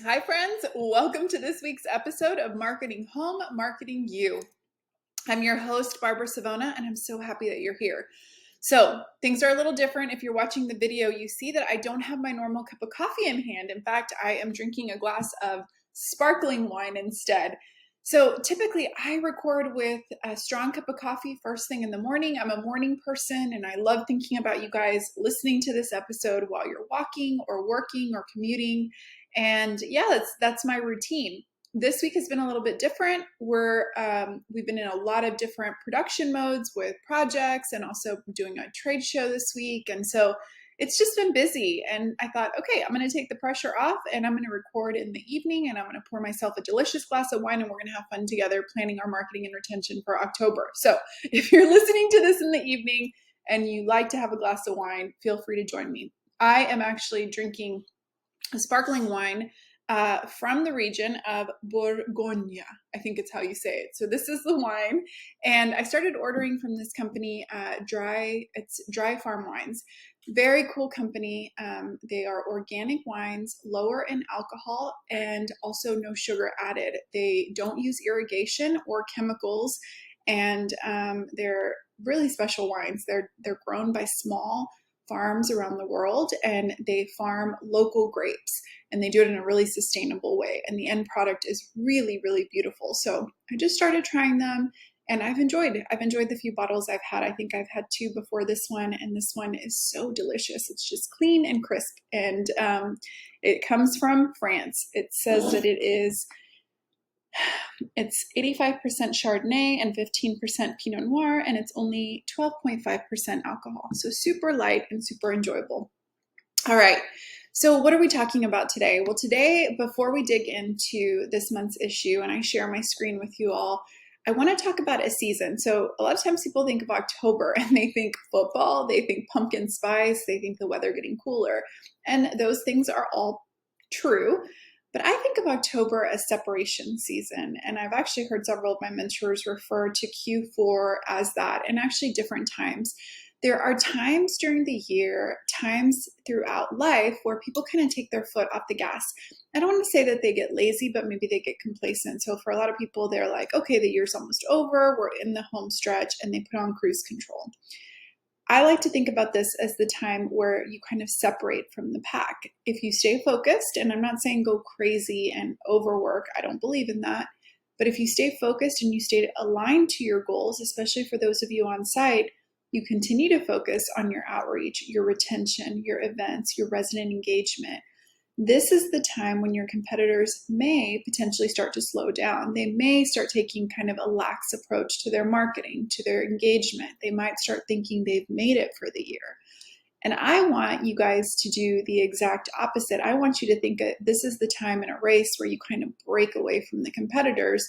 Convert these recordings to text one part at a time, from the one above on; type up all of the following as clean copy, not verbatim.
Hi, friends. Welcome to this week's episode of Marketing Home, Marketing You. I'm your host, Barbara Savona, and I'm so happy that you're here. So, things are a little different. If you're watching the video, you see that I don't have my normal cup of coffee in hand. In fact, I am drinking a glass of sparkling wine instead. So, typically, I record with a strong cup of coffee first thing in the morning. I'm a morning person, and I love thinking about you guys listening to this episode while you're walking or working or commuting. And yeah, that's my routine. This week has been a little bit different. We've been in a lot of different production modes with projects and also doing a trade show this week. And so it's just been busy. And I thought, okay, I'm going to take the pressure off and I'm going to record in the evening and I'm going to pour myself a delicious glass of wine and we're going to have fun together planning our marketing and retention for October. So if you're listening to this in the evening and you like to have a glass of wine, feel free to join me. I am actually drinking a sparkling wine from the region of Bourgogne. I think it's how you say it. So this is the wine, and I started ordering from this company, It's Dry Farm Wines. Very cool company. They are organic wines, lower in alcohol, and also no sugar added. They don't use irrigation or chemicals, and they're really special wines. They're grown by small farms around the world and they farm local grapes and they do it in a really sustainable way and the end product is really, really beautiful. So I just started trying them and I've enjoyed the few bottles I've had. I think I've had two before this one and this one is so delicious. It's just clean and crisp and it comes from France. It says that it's 85% Chardonnay and 15% Pinot Noir, and it's only 12.5% alcohol. So super light and super enjoyable. All right. So what are we talking about today? Well, today, before we dig into this month's issue and I share my screen with you all, I want to talk about a season. So a lot of times people think of October and they think football, they think pumpkin spice, they think the weather getting cooler, and those things are all true. But I think of October as separation season, and I've actually heard several of my mentors refer to Q4 as that, and actually different times. There are times during the year, times throughout life where people kind of take their foot off the gas. I don't want to say that they get lazy, but maybe they get complacent. So for a lot of people, they're like, okay, the year's almost over, we're in the home stretch, and they put on cruise control. I like to think about this as the time where you kind of separate from the pack. If you stay focused, and I'm not saying go crazy and overwork, I don't believe in that. But if you stay focused and you stay aligned to your goals, especially for those of you on site, you continue to focus on your outreach, your retention, your events, your resident engagement. This is the time when your competitors may potentially start to slow down. They may start taking kind of a lax approach to their marketing, to their engagement. They might start thinking they've made it for the year. And I want you guys to do the exact opposite. I want you to think that this is the time in a race where you kind of break away from the competitors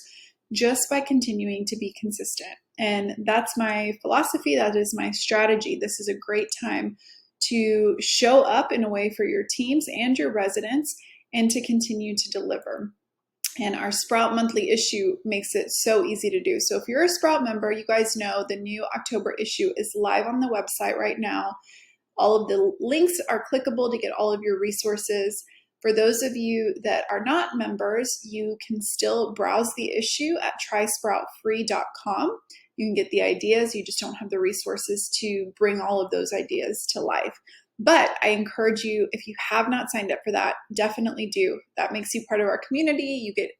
just by continuing to be consistent. And that's my philosophy. That is my strategy. This is a great time to show up in a way for your teams and your residents and to continue to deliver. And our Sprout Monthly issue makes it so easy to do. So if you're a Sprout member, you guys know the new October issue is live on the website right now. All of the links are clickable to get all of your resources. For those of you that are not members, you can still browse the issue at trysproutfree.com. You can get the ideas, you just don't have the resources to bring all of those ideas to life. But I encourage you, if you have not signed up for that, definitely do. That makes you part of our community. You get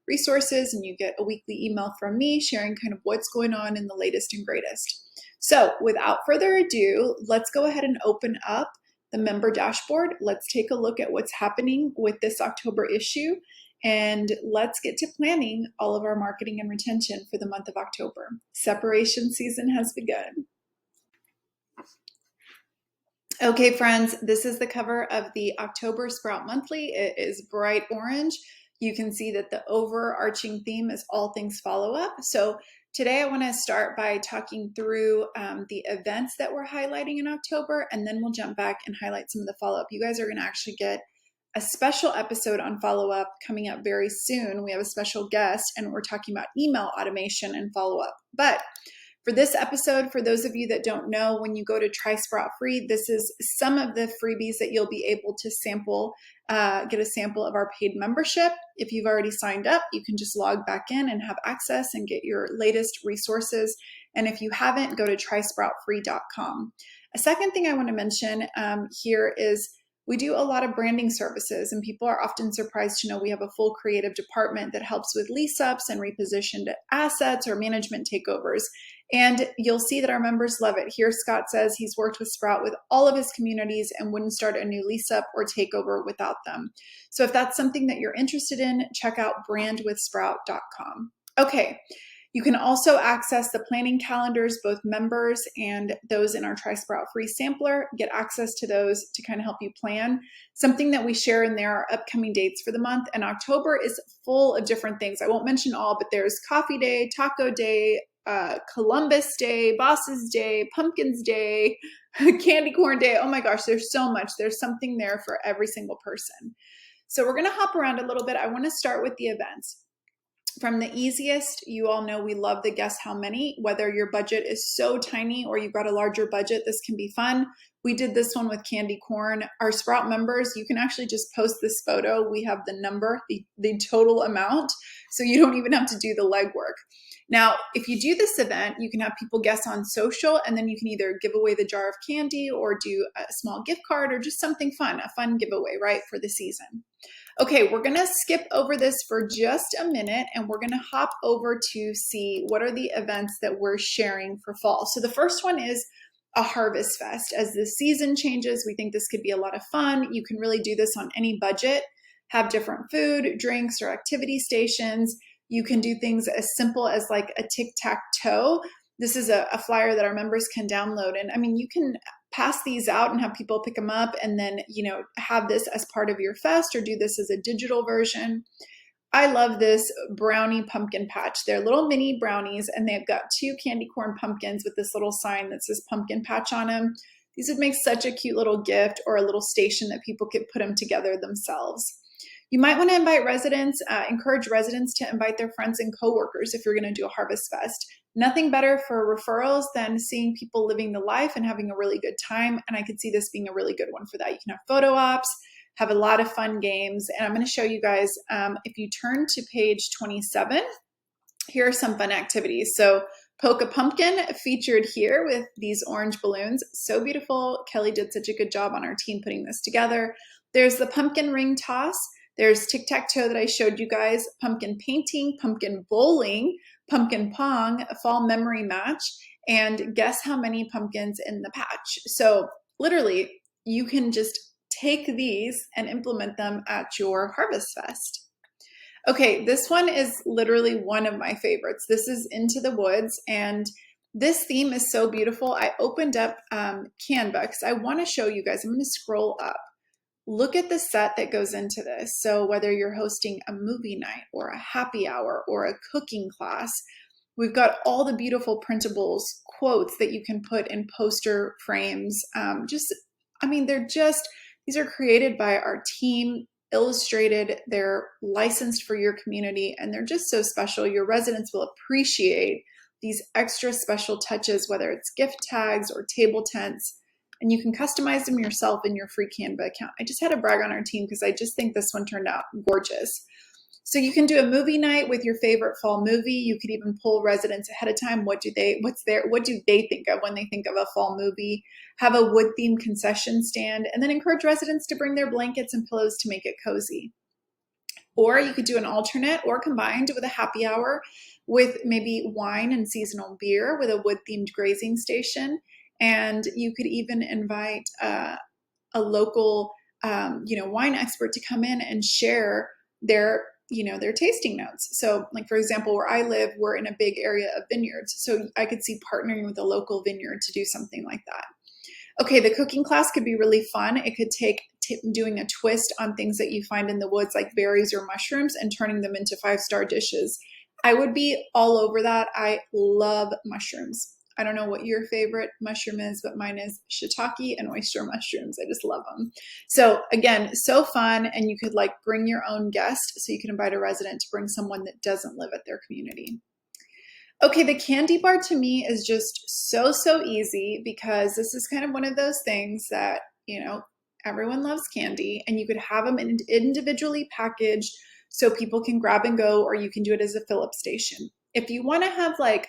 resources and you get a weekly email from me sharing kind of what's going on in the latest and greatest. So without further ado, let's go ahead and open up the member dashboard. Let's take a look at what's happening with this October issue. And let's get to planning all of our marketing and retention for the month of October. Separation season has begun. Okay, friends, this is the cover of the October Sprout Monthly. It is bright orange. You can see that the overarching theme is all things follow-up. So today I want to start by talking through the events that we're highlighting in October, and then we'll jump back and highlight some of the follow-up. You guys are going to actually get a special episode on follow-up coming up very soon. We have a special guest and we're talking about email automation and follow-up. But For this episode, for those of you that don't know, when you go to Try Sprout Free, this is some of the freebies that you'll be able to sample, get a sample of our paid membership. If you've already signed up, you can just log back in and have access and get your latest resources. And if you haven't, go to trysproutfree.com. A second thing I want to mention here is we do a lot of branding services, and people are often surprised to know we have a full creative department that helps with lease ups and repositioned assets or management takeovers. And you'll see that our members love it. Here, Scott says he's worked with Sprout with all of his communities and wouldn't start a new lease up or takeover without them. So if that's something that you're interested in, check out brandwithsprout.com. Okay. You can also access the planning calendars, both members and those in our Try Sprout Free sampler, get access to those to kind of help you plan. Something that we share in there are upcoming dates for the month, and October is full of different things. I won't mention all, but there's Coffee Day, Taco Day, Columbus Day, Bosses Day, Pumpkins Day, Candy Corn Day. Oh my gosh, there's so much. There's something there for every single person. So we're going to hop around a little bit. I want to start with the events. From the easiest, you all know we love the guess how many. Whether your budget is so tiny or you've got a larger budget, this can be fun. We did this one with candy corn. Our Sprout members, you can actually just post this photo. We have the number, the total amount, so you don't even have to do the legwork. Now, if you do this event, you can have people guess on social, and then you can either give away the jar of candy or do a small gift card or just something fun, a fun giveaway, right, for the season. Okay, we're going to skip over this for just a minute, and we're going to hop over to see what are the events that we're sharing for fall. So the first one is a harvest fest. As the season changes, we think this could be a lot of fun. You can really do this on any budget, have different food, drinks, or activity stations. You can do things as simple as like a tic-tac-toe. This is a flyer that our members can download. And I mean, you can pass these out and have people pick them up and then, have this as part of your fest or do this as a digital version. I love this brownie pumpkin patch. They're little mini brownies, and they've got 2 candy corn pumpkins with this little sign that says pumpkin patch on them. These would make such a cute little gift or a little station that people could put them together themselves. You might want to invite residents, encourage residents to invite their friends and coworkers if you're going to do a harvest fest. Nothing better for referrals than seeing people living the life and having a really good time. And I could see this being a really good one for that. You can have photo ops, have a lot of fun games. And I'm going to show you guys, if you turn to page 27, here are some fun activities. So Poke a Pumpkin featured here with these orange balloons. So beautiful. Kelly did such a good job on our team putting this together. There's the pumpkin ring toss. There's tic-tac-toe that I showed you guys, pumpkin painting, pumpkin bowling, pumpkin pong, a fall memory match, and guess how many pumpkins in the patch. So literally, you can just take these and implement them at your Harvest Fest. Okay, this one is literally one of my favorites. This is Into the Woods, and this theme is so beautiful. I opened up Canva because I want to show you guys. I'm going to scroll up. Look at the set that goes into this. So whether you're hosting a movie night or a happy hour or a cooking class, we've got all the beautiful printables, quotes that you can put in poster frames. These are created by our team, illustrated, they're licensed for your community, and they're just so special. Your residents will appreciate these extra special touches, whether it's gift tags or table tents. And you can customize them yourself in your free Canva account. I just had to brag on our team because I just think this one turned out gorgeous. So you can do a movie night with your favorite fall movie. You could even poll residents ahead of time. What do they think of when they think of a fall movie? Have a wood themed concession stand, and then encourage residents to bring their blankets and pillows to make it cozy. Or you could do an alternate or combined with a happy hour with maybe wine and seasonal beer with a wood themed grazing station. And you could even invite a local, wine expert to come in and share their tasting notes. So like, for example, where I live, we're in a big area of vineyards. So I could see partnering with a local vineyard to do something like that. Okay, the cooking class could be really fun. It could take doing a twist on things that you find in the woods, like berries or mushrooms, and turning them into 5-star dishes. I would be all over that. I love mushrooms. I don't know what your favorite mushroom is, but mine is shiitake and oyster mushrooms. I just love them. So again, so fun. And you could bring your own guest. So you can invite a resident to bring someone that doesn't live at their community. Okay, the candy bar to me is just so easy because this is kind of one of those things that, everyone loves candy and you could have them individually packaged so people can grab and go, or you can do it as a fill up station. If you want to have like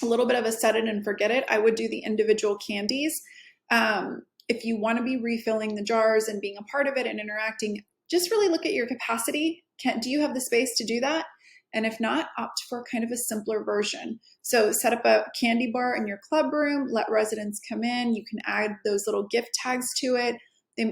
a little bit of a set it and forget it, I would do the individual candies. If you want to be refilling the jars and being a part of it and interacting, just really look at your capacity. Do you have the space to do that? And if not, opt for kind of a simpler version. So set up a candy bar in your club room, let residents come in. You can add those little gift tags to it.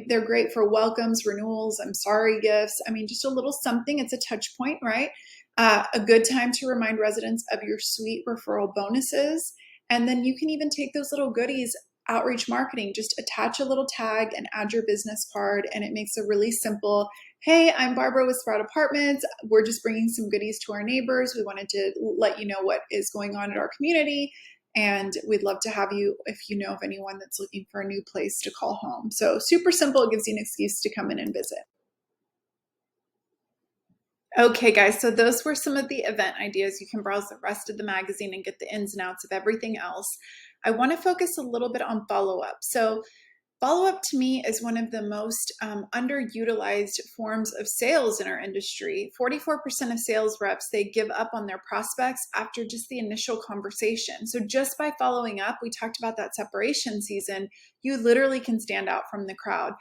They're great for welcomes, renewals, I'm sorry gifts. I mean, just a little something. It's a touch point, right? A good time to remind residents of your sweet referral bonuses. And then you can even take those little goodies, outreach marketing, just attach a little tag and add your business card. And it makes a really simple, hey, I'm Barbara with Sprout Apartments. We're just bringing some goodies to our neighbors. We wanted to let you know what is going on in our community. And we'd love to have you if you know of anyone that's looking for a new place to call home. So super simple. It gives you an excuse to come in and visit. Okay, guys, so those were some of the event ideas. You can browse the rest of the magazine and get the ins and outs of everything else. I want to focus a little bit on follow-up. So follow-up to me is one of the most underutilized forms of sales in our industry. 44% of sales reps, they give up on their prospects after just the initial conversation. So just by following up, we talked about that separation season, you literally can stand out from the crowd.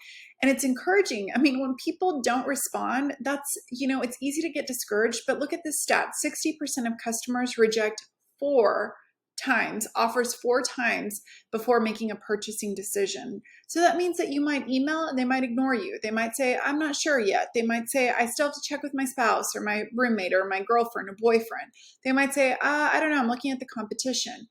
And it's encouraging. I mean, when people don't respond, it's easy to get discouraged, but look at this stat. 60% of customers reject offers four times before making a purchasing decision. So that means that you might email and they might ignore you. They might say, I'm not sure yet. They might say, I still have to check with my spouse or my roommate or my girlfriend or boyfriend. They might say, I don't know, I'm looking at the competition.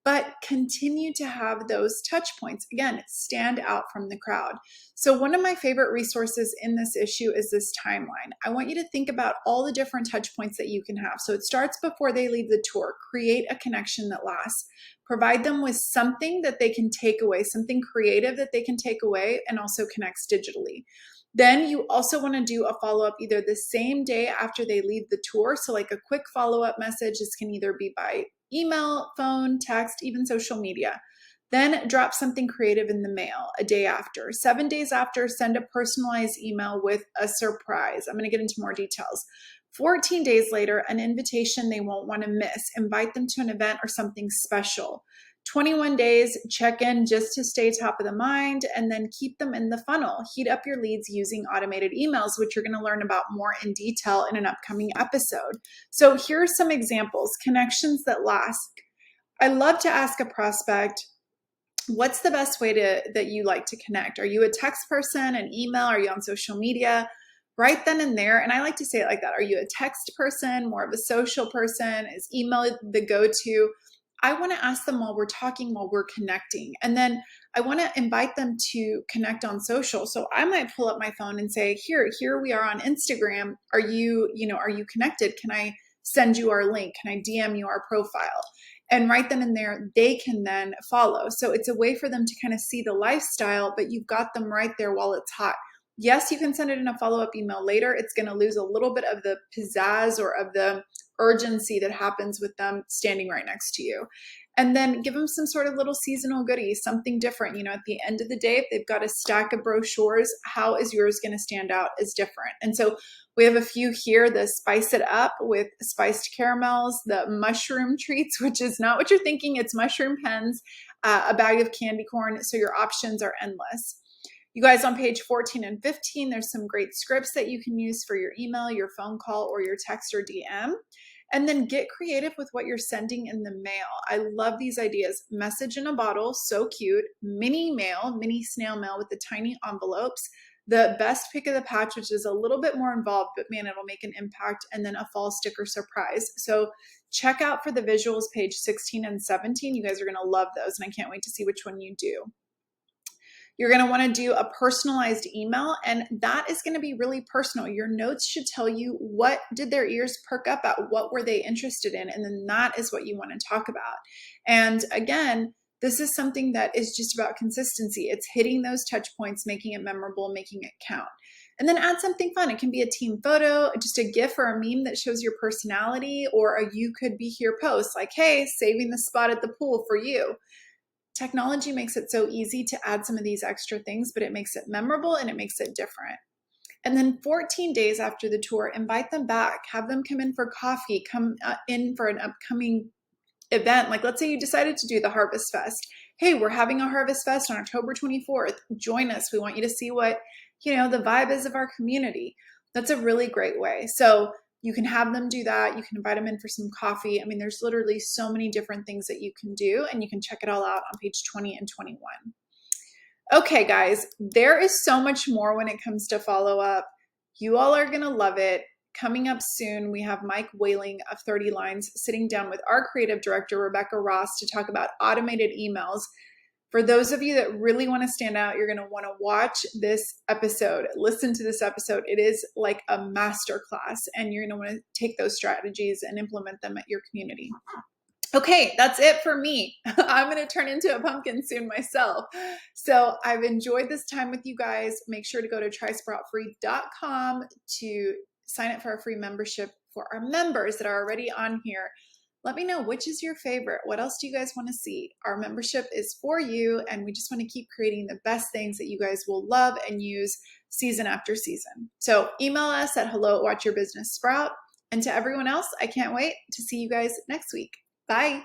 But continue to have those touch points. Again, stand out from the crowd. So one of my favorite resources in this issue is this timeline. I want you to think about all the different touch points that you can have. So it starts before they leave the tour. Create a connection that lasts. Provide them with something that they can take away, something creative that they can take away and also connects digitally. Then you also want to do a follow-up either the same day after they leave the tour. So like a quick follow-up message. This can either be by email, phone, text, even social media. Then drop something creative in the mail a day after. 7 days after, send a personalized email with a surprise. I'm going to get into more details. 14 days later, an invitation they won't want to miss. Invite them to an event or something special. 21 days, check in just to stay top of the mind, and then keep them in the funnel. Heat up your leads using automated emails, which you're going to learn about more in detail in an upcoming episode. So here are some examples, connections that last. I love to ask a prospect, what's the best way that you like to connect? Are you a text person, an email? Are you on social media? Right then and there. And I like to say it like that. Are you a text person, more of a social person? Is email the go-to? I want to ask them while we're talking, while we're connecting. And then I want to invite them to connect on social. So I might pull up my phone and say, here we are on Instagram. Are you connected? Can I send you our link? Can I DM you our profile? And right then and there, they can then follow. So it's a way for them to kind of see the lifestyle, but you've got them right there while it's hot. Yes, you can send it in a follow-up email later. It's going to lose a little bit of the pizzazz or of the urgency that happens with them standing right next to you. And then give them some sort of little seasonal goodie, something different. At the end of the day, if they've got a stack of brochures, how is yours going to stand out as different? And so we have a few here, the spice it up with spiced caramels, the mushroom treats, which is not what you're thinking. It's mushroom pens, a bag of candy corn. So your options are endless. You guys, on page 14 and 15, there's some great scripts that you can use for your email, your phone call, or your text or DM. And then get creative with what you're sending in the mail. I love these ideas. Message in a bottle, so cute. Mini snail mail with the tiny envelopes. The best pick of the patch, which is a little bit more involved, but man, it'll make an impact. And then a fall sticker surprise. So check out for the visuals, page 16 and 17. You guys are going to love those, and I can't wait to see which one you do. You're going to want to do a personalized email, and that is going to be really personal. Your notes should tell you what did their ears perk up at, what were they interested in, and then that is what you want to talk about. And again, This is something that is just about consistency. It's hitting those touch points, making it memorable, making it count. And then add something fun. It can be a team photo, just a GIF or a meme that shows your personality, or a you could be here post like, hey, saving the spot at the pool for you. Technology makes it so easy to add some of these extra things, but it makes it memorable and it makes it different. And then 14 days after the tour, invite them back, have them come in for coffee, come in for an upcoming event. Like, let's say you decided to do the Harvest Fest. Hey, we're having a Harvest Fest on October 24th. Join us. We want you to see what, the vibe is of our community. That's a really great way. So you can have them do that. You can invite them in for some coffee. I mean, there's literally so many different things that you can do, and you can check it all out on page 20 and 21. Okay, guys, there is so much more when it comes to follow-up. You all are going to love it. Coming up soon, we have Mike Whaling of 30 Lines sitting down with our creative director, Rebecca Ross, to talk about automated emails. For those of you that really want to stand out, you're going to want to watch this episode, listen to this episode. It is like a masterclass, and you're going to want to take those strategies and implement them at your community. Okay, that's it for me. I'm going to turn into a pumpkin soon myself. So I've enjoyed this time with you guys. Make sure to go to trysproutfree.com to sign up for a free membership for our members that are already on here. Let me know, which is your favorite? What else do you guys want to see? Our membership is for you, and we just want to keep creating the best things that you guys will love and use season after season. So email us at hello@watchyourbusinesssprout. And to everyone else, I can't wait to see you guys next week. Bye.